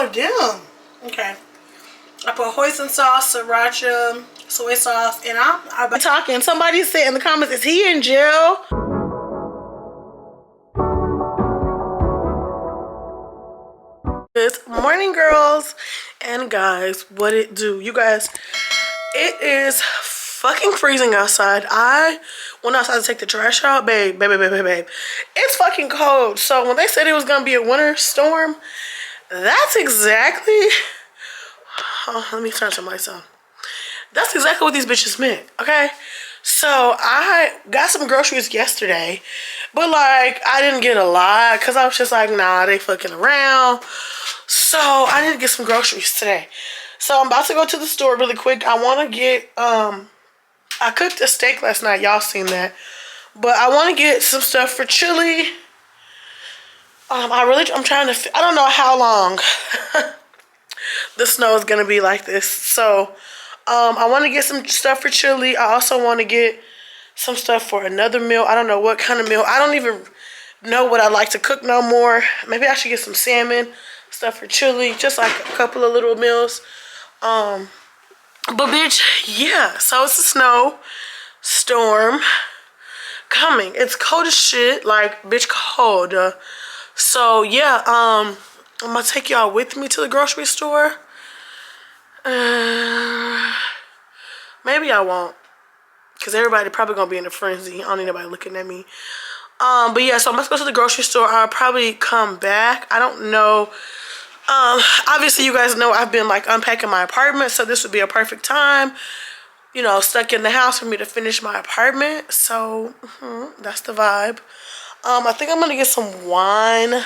Oh, damn. Okay. I put hoisin sauce, sriracha, soy sauce, and I'm talking. Somebody said in the comments, is he in jail? Good morning, girls and guys. What it do? You guys, it is fucking freezing outside. I went outside to take the trash out. Babe. It's fucking cold. So when they said it was going to be a winter storm, that's exactly... Oh, let me turn to myself. That's exactly what these bitches meant, okay? So I got some groceries yesterday, but like I didn't get a lot because I was just like, nah, they fucking around. So I need to get some groceries today. So I'm about to go to the store really quick. I want to get, I cooked a steak last night. Y'all seen that. But I want to get some stuff for chili. I'm trying to, I don't know how long the snow is going to be like this. So, I want to get some stuff for chili. I also want to get some stuff for another meal. I don't know what kind of meal. I don't even know what I like to cook no more. Maybe I should get some salmon, stuff for chili, just like a couple of little meals. But bitch, yeah. So it's a snow storm coming. It's cold as shit. Like, bitch, cold. So yeah, I'm gonna take y'all with me to the grocery store. Maybe I won't, because everybody probably gonna be in a frenzy. I don't need nobody looking at me. But yeah, so I'm gonna go to the grocery store. I'll probably come back. I don't know. Obviously you guys know I've been like unpacking my apartment, so this would be a perfect time, you know, stuck in the house for me to finish my apartment. So that's the vibe. I think I'm gonna get some wine.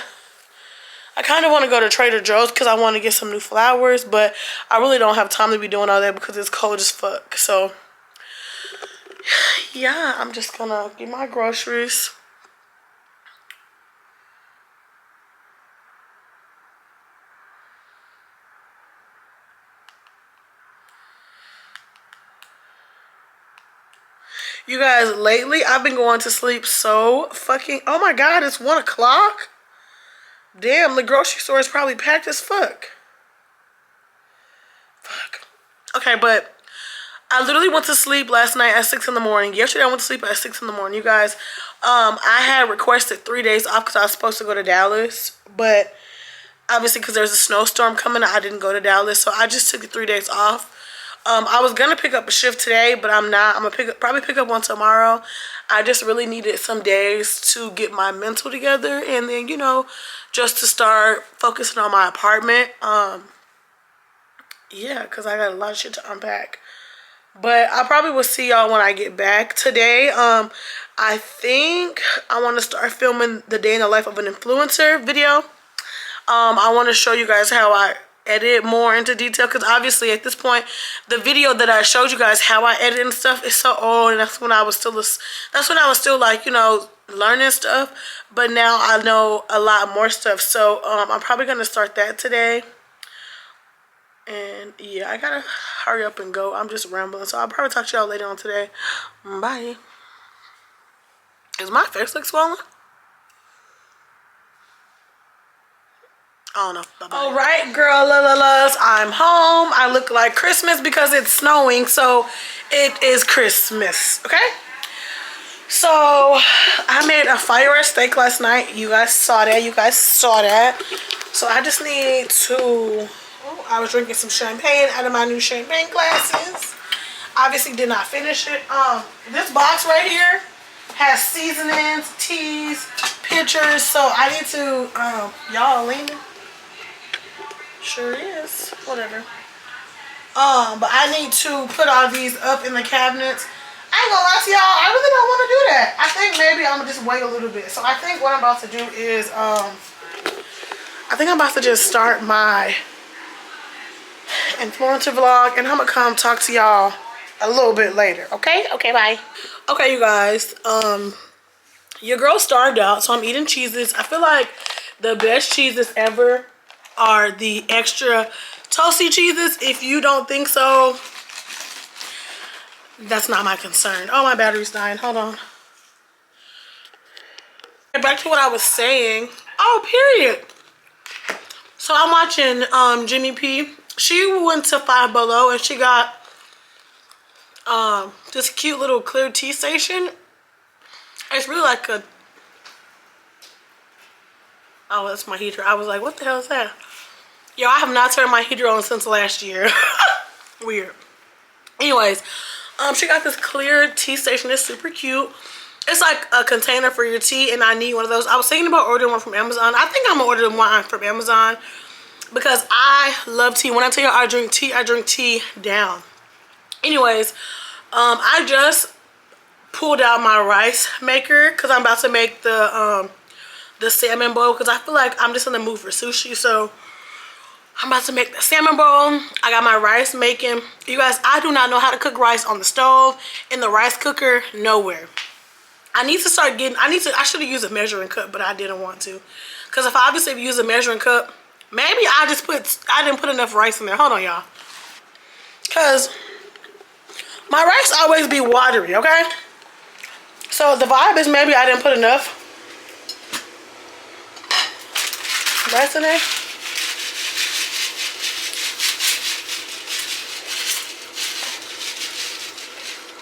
I kind of want to go to Trader Joe's because I want to get some new flowers, but I really don't have time to be doing all that because it's cold as fuck. So, yeah, I'm just going to get my groceries. You guys, lately I've been going to sleep so fucking... Oh my God, it's 1 o'clock? Damn, the grocery store is probably packed as fuck. Fuck. Okay, but I literally went to sleep last night at 6 in the morning. Yesterday I went to sleep at 6 in the morning. You guys, I had requested 3 days off because I was supposed to go to Dallas. But obviously because there's a snowstorm coming, I didn't go to Dallas. So I just took the 3 days off. I was going to pick up a shift today, but I'm not. I'm going to probably pick up one tomorrow. I just really needed some days to get my mental together and then, you know, just to start focusing on my apartment. Yeah, because I got a lot of shit to unpack. But I probably will see y'all when I get back today. I think I want to start filming the day in the life of an influencer video. I want to show you guys how I edit more into detail, because obviously at this point the video that I showed you guys how I edit and stuff is so old, and that's when I was still like, you know, learning stuff. But now I know a lot more stuff, so I'm probably gonna start that today. And yeah, I gotta hurry up and go. I'm just rambling, so I'll probably talk to y'all later on today. Bye. Is my face look swollen? I don't know. Bye-bye. All right, girl, I'm home. I look like Christmas because it's snowing, so it is Christmas, okay? So I made a fire steak last night. You guys saw that. So I just need to... Oh, I was drinking some champagne out of my new champagne glasses. Obviously did not finish it. This box right here has seasonings, teas, pictures. So I need to... y'all leaning? Sure is. Whatever. But I need to put all these up in the cabinets. I ain't gonna lie to y'all, I really don't want to do that. I think maybe I'm gonna just wait a little bit. So I think what I'm about to do is I think I'm about to just start my influencer vlog, and I'm gonna come talk to y'all a little bit later. Okay? Okay, bye. Okay, you guys, your girl starved out, so I'm eating cheeses. I feel like the best cheeses ever are the extra toasty cheeses. If you don't think so, that's not my concern. Oh, my battery's dying. Hold on. Back to what I was saying. Oh, period. So I'm watching Jimmy P. She went to Five Below and she got this cute little clear tea station. It's really like a, oh, that's my heater. I was like, what the hell is that? Yo, I have not turned my heater on since last year. Weird. Anyways, she got this clear tea station. It's super cute. It's like a container for your tea, and I need one of those. I was thinking about ordering one from Amazon. I think I'm gonna order one from Amazon because I love tea. When I tell you I drink tea down. Anyways, I just pulled out my rice maker because I'm about to make the salmon bowl because I feel like I'm just in the mood for sushi. So I'm about to make the salmon bowl. I got my rice making. You guys, I do not know how to cook rice on the stove, in the rice cooker, nowhere. I need to start getting, I should have used a measuring cup, but I didn't want to. Because if I obviously use a measuring cup, maybe I didn't put enough rice in there. Hold on, y'all. Because my rice always be watery, okay? So the vibe is maybe I didn't put enough rice in there.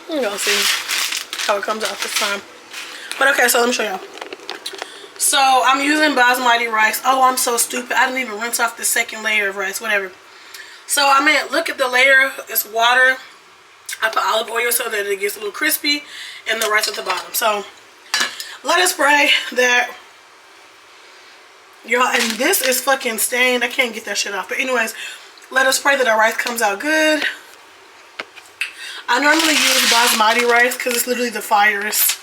You're gonna see how it comes out this time. But okay, so let me show y'all. So I'm using basmati rice. Oh, I'm so stupid. I didn't even rinse off the second layer of rice, whatever. So I mean, look at the layer. It's water. I put olive oil so that it gets a little crispy, and the rice at the bottom. So let us pray that y'all, and this is fucking stained. I can't get that shit off. But anyways, let us pray that our rice comes out good. I normally use basmati rice because it's literally the firest.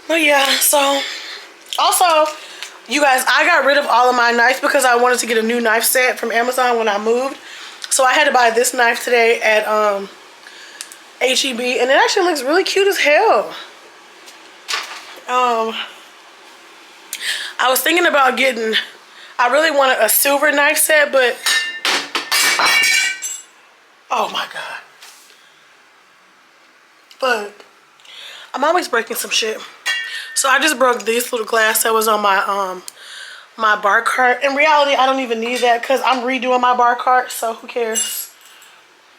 But yeah, so also, you guys, I got rid of all of my knives because I wanted to get a new knife set from Amazon when I moved. So I had to buy this knife today at HEB, and it actually looks really cute as hell. I was thinking about getting, I really wanted a silver knife set, but oh my god. But I'm always breaking some shit. So I just broke this little glass that was on my my bar cart. In reality, I don't even need that because I'm redoing my bar cart, so who cares?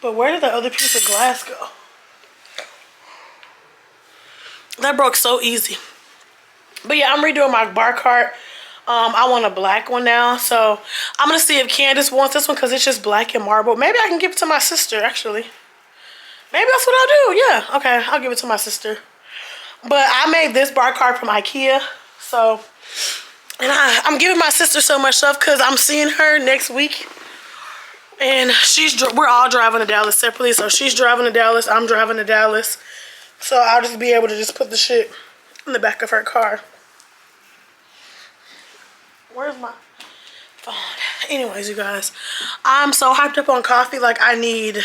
But where did the other piece of glass go? That broke so easy. But yeah, I'm redoing my bar cart. I want a black one now, so I'm gonna see if Candace wants this one because it's just black and marble. Maybe I can give it to my sister, actually. Maybe that's what I'll do. Yeah, okay, I'll give it to my sister. But I made this bar cart from IKEA, so, and I'm giving my sister so much stuff because I'm seeing her next week, and we're all driving to Dallas separately. So she's driving to Dallas, I'm driving to Dallas, so I'll just be able to just put the shit in the back of her car. Where's my phone? Anyways, you guys, I'm so hyped up on coffee. Like I need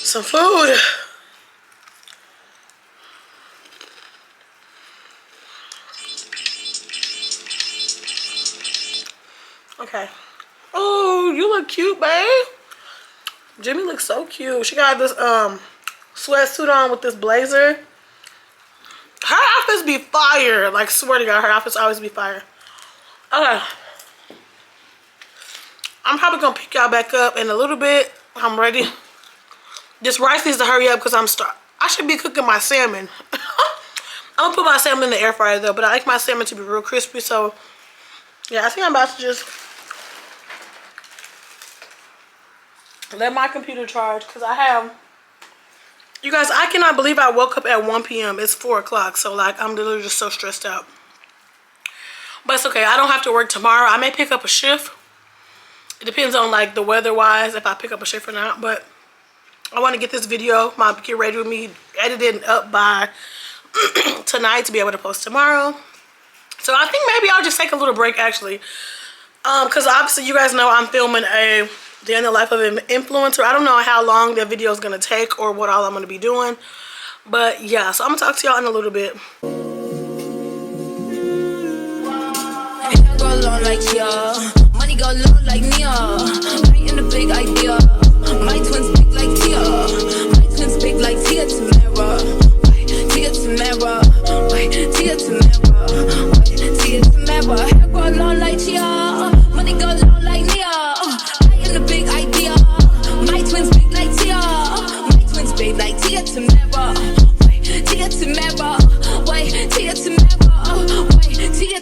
some food. Okay. Oh, you look cute, babe. Jimmy looks so cute. She got this sweatsuit on with this blazer. Her outfits be fire. Like, swear to God, her outfits always be fire. Okay. I'm probably gonna pick y'all back up in a little bit. I'm ready. This rice needs to hurry up because I should be cooking my salmon. I'm gonna put my salmon in the air fryer though, but I like my salmon to be real crispy. So yeah, I think I'm about to just let my computer charge because I have, you guys, I cannot believe I woke up at 1 p.m. It's 4 o'clock. So like I'm literally just so stressed out. But it's okay. I don't have to work tomorrow. I may pick up a shift. It depends on like the weather wise if I pick up a shift or not. But I want to get this video, get ready with me, edited up by tonight to be able to post tomorrow. So I think maybe I'll just take a little break actually. Because obviously you guys know I'm filming a day in the life of an influencer. I don't know how long that video is going to take or what all I'm going to be doing. But yeah, so I'm going to talk to y'all in a little bit. Money go low like Nia. Right in the big idea. My twins big like Tia. My twins big like Tia Tamara. Tia Tamara. Tia Tamara.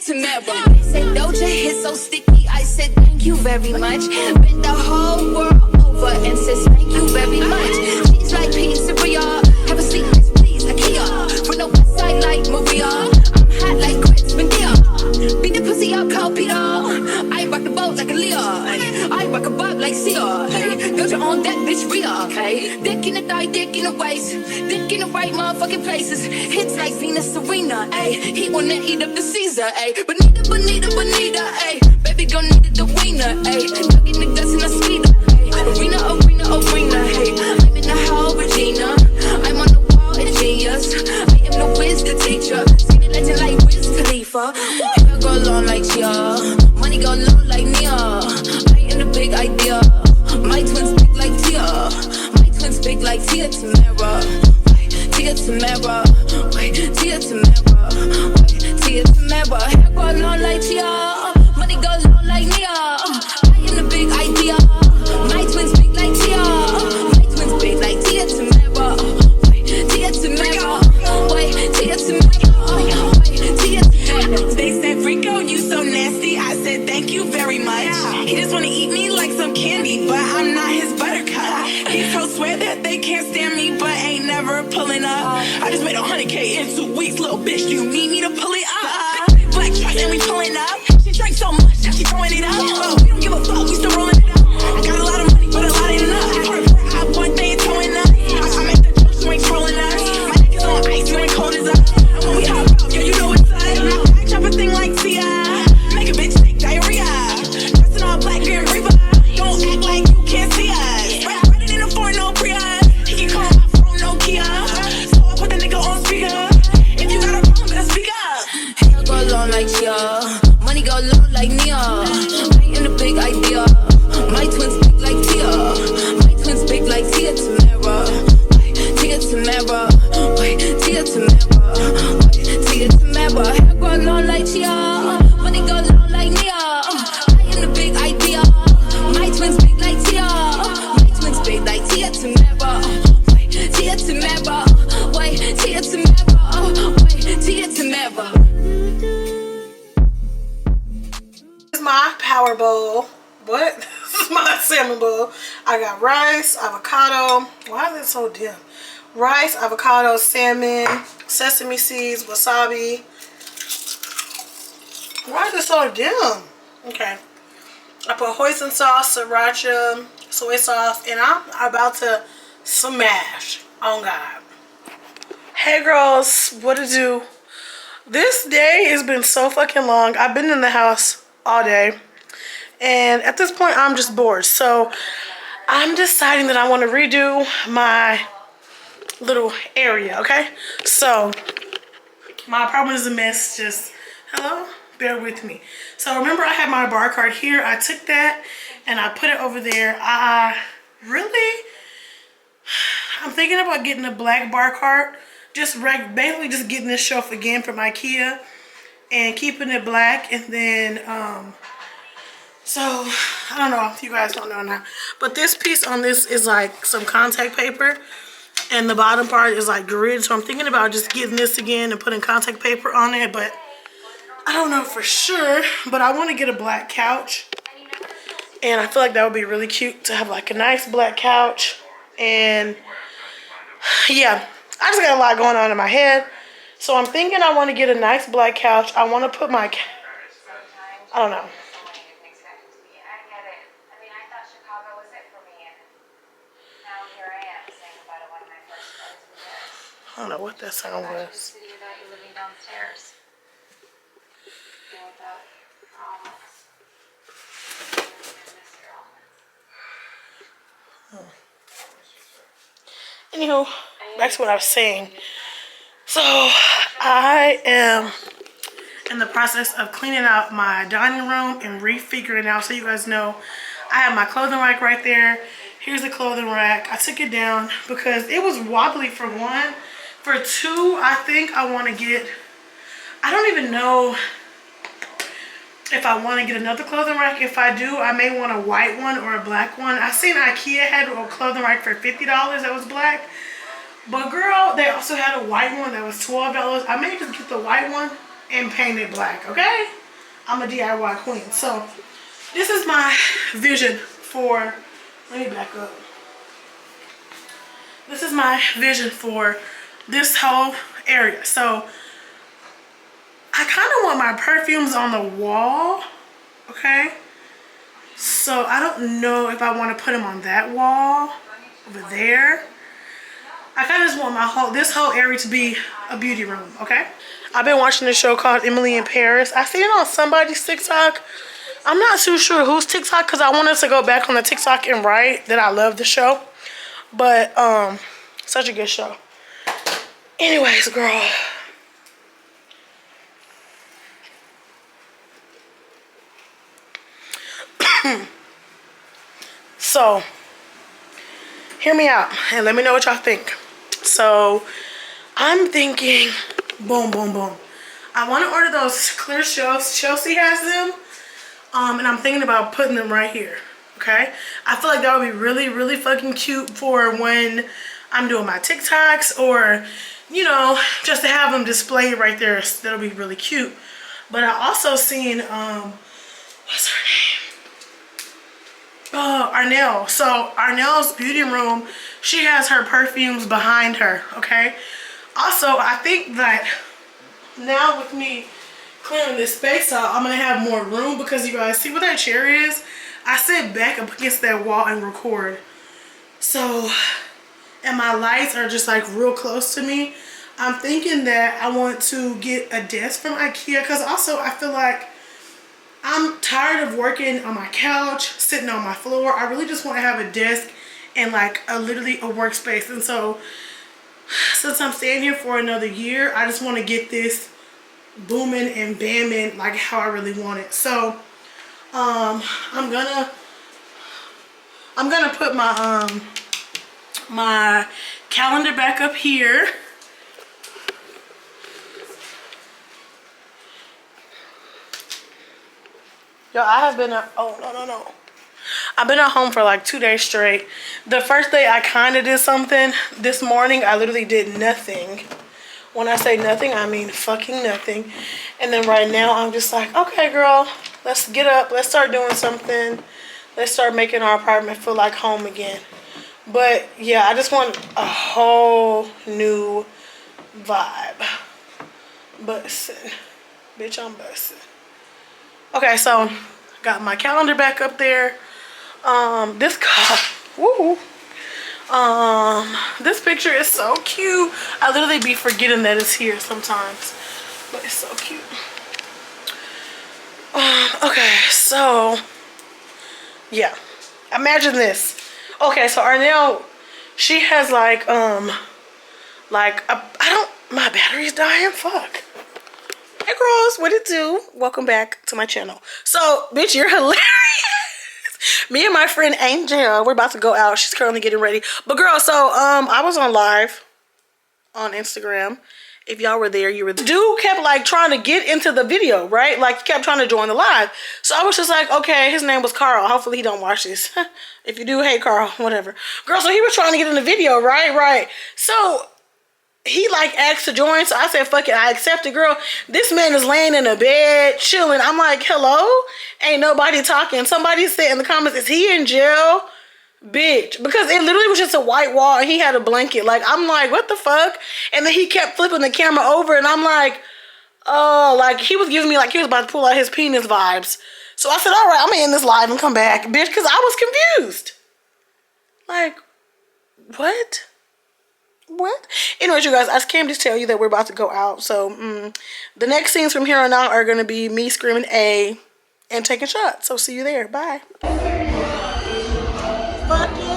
tomorrow. They say Doja hit so sticky, I said thank you very much. Been the whole world over and says thank you very much. She's like pizzeria, have a seat, miss, please, IKEA. From the west side like Maria, I'm hot like Chris Medea. Beat the pussy up, call Peter. I rock the boat like a Leo. I rock a bob like Sia. Doja on that bitch Rhea. Dick in the thigh, dick in the waist, dick in the right motherfucking places. Hits like Venus Serena. He wanna eat up the Caesar. Bonita. Baby gon' need it the wiener. Duck in the guts and a speeder. Arena. I'm in the hall, Regina. I'm on the wall, a genius. I am the whiz, the teacher. Seen a legend like Wiz Khalifa. Hair go long like Chia. Money go low like Nia. I am the big idea. My twins big like Tia. My twins big like Tia Tamara. Tia Tamara. Tia Tamara. Tia Tamara. Hair go long like Chia. Money go low like Nia. I am the big idea. My twins big like Tia. My twins big like Tia Tamara. Tia Tamara. Tia Tamara. Tia Tamara. They said, Rico, you so nasty. I said, thank you very much. He just wanna eat me like some candy, but I'm not his buttercup. These hoes swear that they can't stand me, but ain't never pulling up. I just made 100K in 2 weeks, little bitch. You need me to pull it up? Black truck and we pulling up. She drank so much, now she throwing it up. We don't give a fuck, we still rolling it up. I got a lot of money, but a lot ain't enough. I boy, they ain't towing up. I'm at the church, you ain't trolling us. My neck is on ice, you ain't cold as us. And when we hop out, yo, you know what's up. I chop a thing like Tia. Make a bitch take diarrhea. Dressing all black and Reba. Don't act like you can't see us. Ready in the foreign, no Prius. He can call my phone, no Kia. So I put the nigga on speaker. If you got a problem, better speak up. Hair go long like Chia. Money go low like Nia. I am the big idea. My twins big like Tia. My twins big like Tia Tamara. Tia Tamara. Tia Tamara. Tia Tamara. Hair go long like Chia. Money go low like Nia. I am the big idea. My twins big like Tia. My twins big like Tia Tamara. Tia Tamara. Tia Tamara. Tia Tamara. This is my power bowl. What? This is my salmon bowl. I got rice, avocado. Why is it so dim? Rice, avocado, salmon, sesame seeds, wasabi. Why is it so dim? Okay. I put hoisin sauce, sriracha, soy sauce, and I'm about to smash. Oh God. Hey girls, what to do? This day has been so fucking long. I've been in the house all day. And at this point, I'm just bored. So I'm deciding that I want to redo my little area, okay? So my apartment is a mess. Just, hello? Bear with me. So remember I had my bar card here. I took that and I put it over there. I'm thinking about getting a black bar cart. Basically just getting this shelf again from IKEA and keeping it black. And then, so I don't know if you guys don't know now, but this piece on this is like some contact paper and the bottom part is like grid. So I'm thinking about just getting this again and putting contact paper on it, but I don't know for sure. But I want to get a black couch and I feel like that would be really cute to have like a nice black couch. And yeah, I just got a lot going on in my head. So I'm thinking I want to get a nice black couch. I want to put my, I don't know. I don't know what that sound was. Anywho, back to what I was saying. So I am in the process of cleaning out my dining room and refiguring it out. So you guys know, I have my clothing rack right there. Here's the clothing rack. I took it down because it was wobbly for one. For two, I think I want to get, I don't even know if I want to get another clothing rack. If I do, I may want a white one or a black one. I seen IKEA had a clothing rack for $50 that was black. But girl, they also had a white one that was $12. I may just get the white one and paint it black, okay? I'm a DIY queen. So this is my vision for, let me back up. This is my vision for this whole area. So I kind of want my perfumes on the wall, okay? So I don't know if I want to put them on that wall over there. I kind of just want this whole area to be a beauty room, okay? I've been watching this show called Emily in Paris. I seen it on somebody's TikTok. I'm not too sure whose TikTok because I wanted to go back on the TikTok and write that I love the show. But such a good show. Anyways, girl. So, hear me out and let me know what y'all think. So, I'm thinking, boom, boom, boom. I want to order those clear shelves. Chelsea has them. And I'm thinking about putting them right here. Okay? I feel like that would be really, really fucking cute for when I'm doing my TikToks or, you know, just to have them displayed right there. That'll be really cute. But I also seen, what's her name? Arnell. So Arnell's beauty room, she has her perfumes behind her, okay? Also, I think that now with me clearing this space out, I'm gonna have more room because you guys see what that chair is? I sit back up against that wall and record. So, and my lights are just like real close to me. I'm thinking that I want to get a desk from IKEA because also I feel like I'm tired of working on my couch, sitting on my floor. I really just want to have a desk and like literally a workspace. And so since I'm staying here for another year, I just want to get this booming and bamming like how I really want it. So I'm gonna put my my calendar back up here. Yo, I have been at, oh, no. I've been at home for like 2 days straight. The first day I kind of did something. This morning, I literally did nothing. When I say nothing, I mean fucking nothing. And then right now, I'm just like, okay, girl, let's get up. Let's start doing something. Let's start making our apartment feel like home again. But yeah, I just want a whole new vibe. Bussin'. Bitch, I'm bussin'. Okay, so got my calendar back up there. This cup, woo. This picture is so cute. I literally be forgetting that it's here sometimes, but it's so cute. Okay, so yeah, imagine this. Okay, so Arnell, she has like my battery's dying. Fuck. Hey girls, what it do? Welcome back to my channel. So, bitch, you're hilarious. Me and my friend Angel, we're about to go out. She's currently getting ready. But girl, so I was on live on Instagram. If y'all were there, you were there. Dude kept like trying to get into the video, right? Like he kept trying to join the live. So I was just like, okay, his name was Carl. Hopefully he don't watch this. If you do, hey Carl, whatever. Girl, so he was trying to get in the video, right? Right. So he like asked to join, so I said fuck it, I accepted. Girl, this man is laying in a bed chilling. I'm like, hello, ain't nobody talking. Somebody said in the comments, is he in jail? Bitch, because it literally was just a white wall and he had a blanket. Like, I'm like, what the fuck? And then he kept flipping the camera over and I'm like, oh, like he was giving me like he was about to pull out his penis vibes. So I said, all right, I'm gonna end this live and come back, bitch, because I was confused. Like, what? Anyways, you guys, I came to tell you that we're about to go out. So the next scenes from here on out are going to be me screaming A and taking shots. So see you there. Bye. Fuck you.